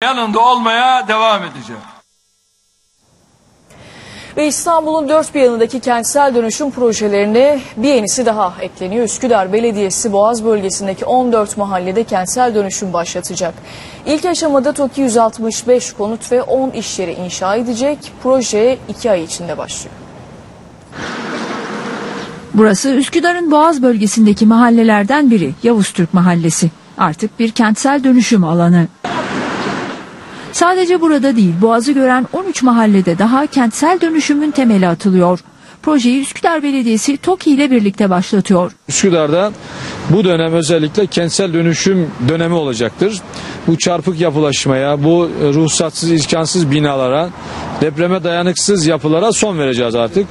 Yanında olmaya devam edeceğim. Ve İstanbul'un dört bir yanındaki kentsel dönüşüm projelerine bir yenisi daha ekleniyor. Üsküdar Belediyesi Boğaz bölgesindeki 14 mahallede kentsel dönüşüm başlatacak. İlk aşamada TOKİ 165 konut ve 10 iş yeri inşa edecek. Proje 2 ay içinde başlıyor. Burası Üsküdar'ın Boğaz bölgesindeki mahallelerden biri, Yavuztürk Mahallesi. Artık bir kentsel dönüşüm alanı. Sadece burada değil, Boğaz'ı gören 13 mahallede daha kentsel dönüşümün temeli atılıyor. Projeyi Üsküdar Belediyesi TOKİ ile birlikte başlatıyor. Üsküdar'da bu dönem özellikle kentsel dönüşüm dönemi olacaktır. Bu çarpık yapılaşmaya, bu ruhsatsız, imkansız binalara, depreme dayanıksız yapılara son vereceğiz artık.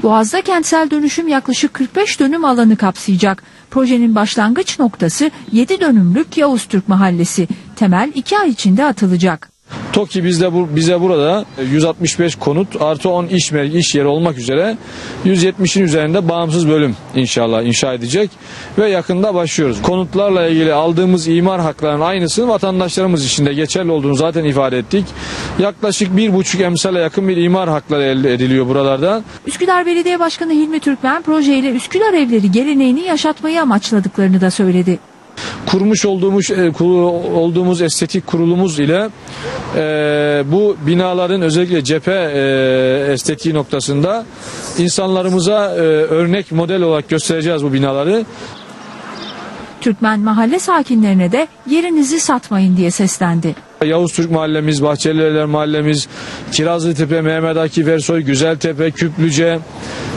Boğaz'da kentsel dönüşüm yaklaşık 45 dönüm alanı kapsayacak. Projenin başlangıç noktası 7 dönümlük Yavuztürk Mahallesi. Temel 2 ay içinde atılacak. TOKİ bize burada 165 konut artı 10 iş yeri olmak üzere 170'in üzerinde bağımsız bölüm inşallah inşa edecek ve yakında başlıyoruz. Konutlarla ilgili aldığımız imar haklarının aynısının vatandaşlarımız için de geçerli olduğunu zaten ifade ettik. Yaklaşık 1,5 emsale yakın bir imar hakları elde ediliyor buralarda. Üsküdar Belediye Başkanı Hilmi Türkmen projeyle Üsküdar evleri geleneğini yaşatmayı amaçladıklarını da söyledi. Kurmuş olduğumuz estetik kurulumuz ile bu binaların özellikle cephe estetiği noktasında insanlarımıza örnek model olarak göstereceğiz bu binaları. Türkmen mahalle sakinlerine de yerinizi satmayın diye seslendi. Yavuztürk mahallemiz, Bahçelievler mahallemiz, Kirazlıtepe, Mehmet Akif Ersoy, Güzeltepe, Küplüce,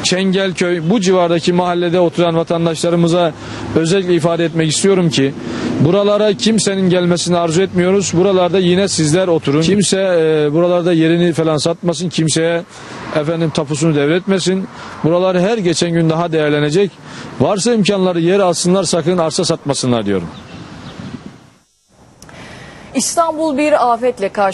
Çengelköy, bu civardaki mahallede oturan vatandaşlarımıza özellikle ifade etmek istiyorum ki buralara kimsenin gelmesini arzu etmiyoruz. Buralarda yine sizler oturun. Kimse buralarda yerini falan satmasın. Kimseye tapusunu devretmesin. Buralar her geçen gün daha değerlenecek. Varsa imkanları yer alsınlar, sakın arsa satmasınlar diyorum. İstanbul bir afetle karşı